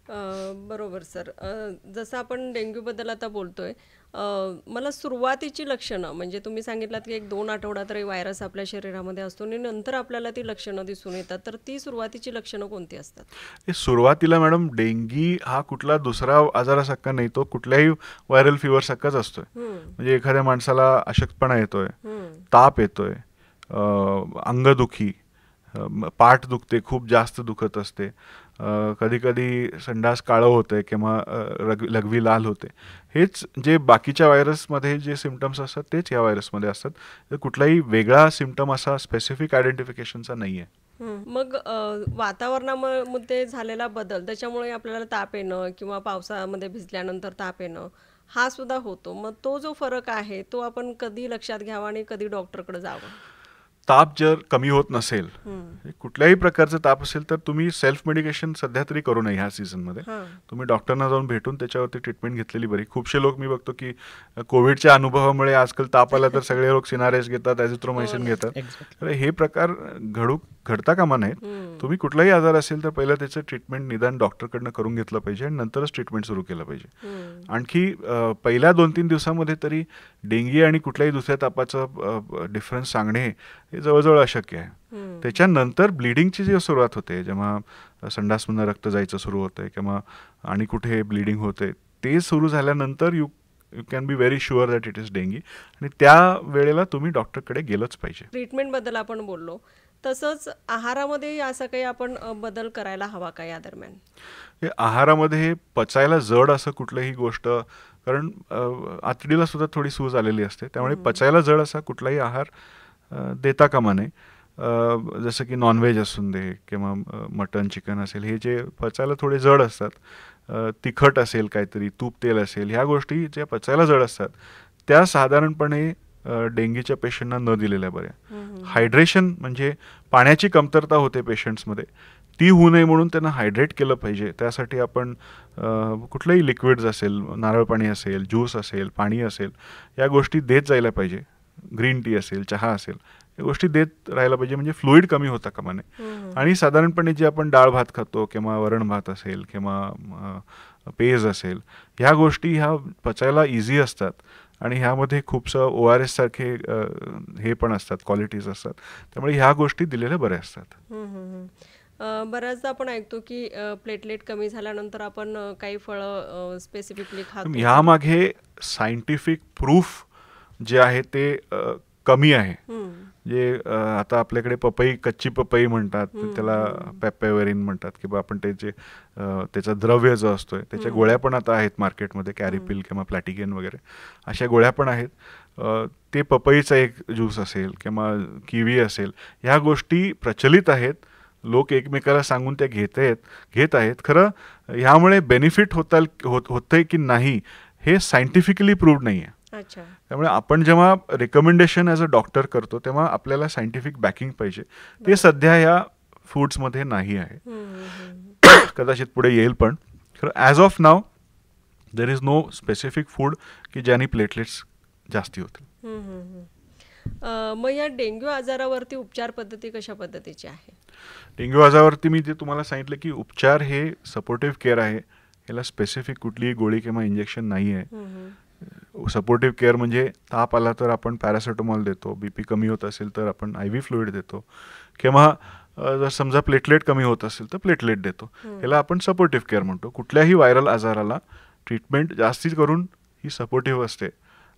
बरोबर सर. जसं आपण डेंग्यूबद्दल आता बोलतोय, मला सुरुवातीची लक्षणं म्हणजे तुम्ही सांगितलात की 1-2 आठवडा तरी व्हायरस आपल्या शरीरामध्ये असतो आणि नंतर आपल्याला ती लक्षणं दिसून येतात. तर ती सुरुवातीची लक्षणं कोणती असतात? हे सुरुवातीला मॅडम डेंगी हा कुठला दुसरा आजारासारखा नाही, तो कुठल्याही व्हायरल फीवर सारखाच असतोय. हं, म्हणजे एखाद्या माणसाला अशक्तपणा येतोय, हं. ताप येतोय, अंगदुखी, पाठ दुखते, खूप जास्त दुखत असते, कधी कधी संडास काळं होतंय किंवा लघवी लाल होते. हेच जे बाकीच्या व्हायरसमध्ये जे सिमटम्स असतात तेच या व्हायरसमध्ये असतात. तर कुठलाही वेगळा सिमटम असा स्पेसिफिक आयडेंटिफिकेशनचा नाही आहे. हं. मग वातावरणामध्ये झालेला बदल त्याच्यामुळे आपल्याला ताप येणं किंवा पावसामध्ये भिजल्यानंतर ताप येणं हा सुद्धा होतो. मग तो जो फरक आहे तो आपण कधी लक्षात घ्यावा आणि कधी डॉक्टरकडे जावं? ताप जर कमी होत नसेल, हं. कुठल्याही प्रकारचा ताप असेल, तर तुम्ही सेल्फ मेडिकेशन सध्या तरी करू नये ह्या सीझनमध्ये. हां. तुम्ही डॉक्टरना जाऊन भेटून त्याच्यावरती ट्रीटमेंट घेतलेली बरी. खूपसे लोक मी बघतो की कोविडच्या अनुभवामुळे आजकाल ताप आला तर सगळे लोक सिनारेस घेतात, हो ॲझिथ्रोमायसिन ना. घेतात. एक्झॅक्टली. तर हे प्रकार घडता कामा नयेत. हं. तुम्ही कुठलाही आजार असेल तर पहिलं त्याचं ट्रीटमेंट निदान डॉक्टरकडनं करून घेतलं पाहिजे आणि नंतरच ट्रीटमेंट सुरू केलं पाहिजे. हं. आणखी पहिल्या 2-3 दिवसामध्ये तरी डेंगी आणि कुठल्याही दुसऱ्या तापाचं डिफरन्स सांगणे हे जवळजवळ अशक्य आहे. हं. त्याच्यानंतर ब्लिडिंगची जी सुरुवात होते, जेव्हा संडासमधनं रक्त जायचं सुरू होतंय किंवा आणि कुठे ब्लिडिंग होते, ते सुरू झाल्यानंतर you you can be very sure that it is dinghy आणि त्या वेळेला तुम्ही डॉक्टरकडे गेलंच पाहिजे. ट्रीटमेंटबद्दल आपण बोललो. तसंच आहारामध्ये असा काही आपण बदल करायला हवा का या दरम्यान? हे आहारामध्ये पचायला जड असं कुठलंही गोष्ट, कारण आतडीला सुद्धा थोडी सूज आलेली असते, त्यामुळे हं. पचायला जड असा कुठलाही आहार देता कामा नये. जसं की नॉनव्हेज असून दे किंवा मटन चिकन असेल, हे जे पचायला थोडे जड असतात, तिखट असेल काहीतरी, तूप तेल असेल, ह्या गोष्टी ज्या पचायला जड असतात त्या साधारणपणे डेंगीच्या पेशंटना न दिलेल्या बऱ्या. हं, हं, हं. हायड्रेशन म्हणजे पाण्याची कमतरता होते पेशंट्समध्ये, ती होऊ नये म्हणून त्यांना हायड्रेट केलं पाहिजे. त्यासाठी आपण कुठलंही लिक्विड्स असेल, नारळ पाणी असेल, ज्यूस असेल, पाणी असेल, या गोष्टी देत जायला पाहिजे. ग्रीन टी असेल, चहा असेल, या गोष्टी देत राहायला पाहिजे, म्हणजे फ्लुईड कमी होता कामा नये. हं, हं, हं. आणि साधारणपणे जे आपण डाळ भात खातो किंवा वरण भात असेल किंवा पेज असेल, ह्या गोष्टी ह्या पचायला इझी असतात आणि ह्यामध्ये खूपसं ORS सारखे हे पण असतात, क्वालिटीज असतात. त्यामुळे ह्या गोष्टी दिलेल्या बऱ्या असतात. हं, हं, हं. बऱ्याचदा आपण ऐकतो की प्लेटलेट कमी झाल्यानंतर आपण काही फळं स्पेसिफिकली खातो. ह्यामागे सायंटिफिक प्रूफ जे आहे ते कमी आहे. हं, जे आता आपल्याकडे पपई, कच्ची पपई म्हणतात, हं, त्याला हं, पेपेवरिन म्हणतात, किंवा आपण त्याचे त्याचा द्रव्य जो असतोय त्याच्या हं, गोळ्या पण आता आहेत मार्केटमध्ये, हं. कॅरिपिल किंवा प्लॅटिकेन वगैरे अशा गोळ्या पण आहेत. ते पपईचा एक ज्यूस असेल किंवा किवी असेल, ह्या गोष्टी प्रचलित आहेत. लोक एकमेकाला सांगून त्या घेत आहेत. खरं ह्यामुळे बेनिफिट होतंय की नाही हे सायंटिफिकली प्रूव्ड नाही आहे. अच्छा. त्यामुळे आपण जेव्हा रिकमेंडेशन ॲज अ डॉक्टर करतो तेव्हा आपल्याला सायंटिफिक बॅकिंग पाहिजे. ते बरोबर. सध्या या फूड्समध्ये नाही आहे. हं, हं, हं, कदाचित पुढे येईल, पण खरं as of now there is no specific food की ज्याने प्लेटलेट्स जास्ती होतील. हं, हं, हं. मग या डेंग्यू आजारावरती उपचार पद्धती कशा पद्धतीची आहे? डेंग्यू आजारावरती मी जे तुम्हाला सांगितलं की उपचार हे सपोर्टिव्ह केअर आहे. याला स्पेसिफिक कुठलीही गोळी किंवा इंजेक्शन नाही आहे. हं, हं. सपोर्टिव्ह केअर म्हणजे ताप आला तर आपण पॅरासिटामॉल देतो, BP कमी होत असेल तर आपण IV फ्लुइड देतो, किंवा जर समजा प्लेटलेट कमी होत असेल तर प्लेटलेट देतो. हं. याला आपण सपोर्टिव्ह केअर म्हणतो. कुठल्याही व्हायरल आजाराला ट्रीटमेंट जास्ती करून ही सपोर्टिव्ह असते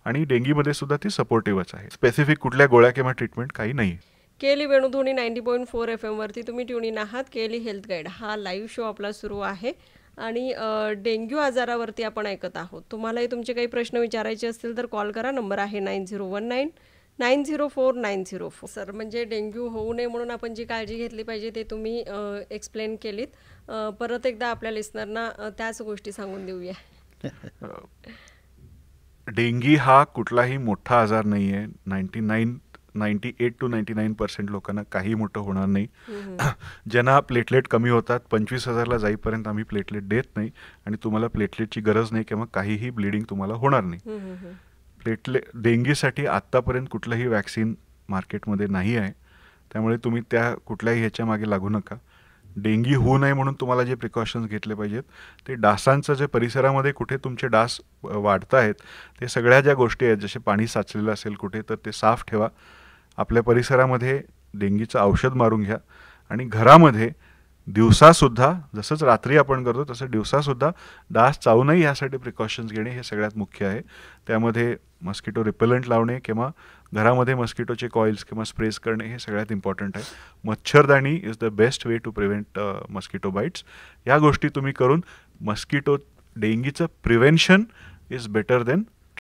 आणि डेंगीमध्ये सुद्धा ती सपोर्टिव्हच आहे. स्पेसिफिक कुठल्या गोळ्या किंवा ट्रीटमेंट काही नाही. केली वेणुध्वनी 90.4 FM वरती तुम्ही ट्यून इन आहात. केली हेल्थ गाईड हा लाईव्ह शो आपला सुरू आहे आणि डेंग्यू आजारावरती आपण ऐकत आहोत. तुम्हालाही तुमचे काही प्रश्न विचारायचे असतील तर कॉल करा. नंबर आहे 9019904904. सर, म्हणजे डेंग्यू होऊ नये म्हणून आपण जी काळजी घेतली पाहिजे ते तुम्ही एक्सप्लेन केलीत. परत एकदा आपल्या लिस्नरना त्याच गोष्टी सांगून देऊया. डेंगी हा कुठलाही मोठा आजार नाही आहे. 98 to 99% लोकांना काही मोठं होणार नाही. हं, हं. ज्यांना प्लेटलेट कमी होतात, 25,000ला जाईपर्यंत आम्ही प्लेटलेट देत नाही आणि तुम्हाला प्लेटलेटची गरज नाही किंवा काहीही ब्लिडिंग तुम्हाला होणार नाही. हं, हं, हं. डेंगीसाठी आत्तापर्यंत कुठलंही वॅक्सिन मार्केटमध्ये नाही आहे. त्यामुळे तुम्ही त्या कुठल्याही ह्याच्या मागे लागू नका. डेंगी होऊ नये म्हणून तुम्हाला जे प्रिकॉशन्स घेतले पाहिजेत ते डासांचं जे परिसरामध्ये कुठे तुमचे डास वाढत आहेत ते सगळ्या ज्या गोष्टी आहेत, जसे पाणी साचलेलं असेल कुठे तर ते साफ ठेवा. आपल्या परिसरामध्ये डेंगीचं औषध मारून घ्या आणि घरामध्ये दिवसासुद्धा जसंच रात्री आपण करतो तसं दिवसासुद्धा डास चावू नये यासाठी प्रिकॉशन्स घेणे हे सगळ्यात मुख्य आहे. त्यामध्ये मस्किटो रिपेलंट लावणे किंवा घरामध्ये मस्किटोचे कॉइल्स किंवा स्प्रेस करणे हे सगळ्यात इम्पॉर्टंट आहे. मच्छरदाणी is the best way to prevent mosquito bites. या गोष्टी तुम्ही करून मस्किटो डेंगीचं प्रिव्हेन्शन इज बेटर देन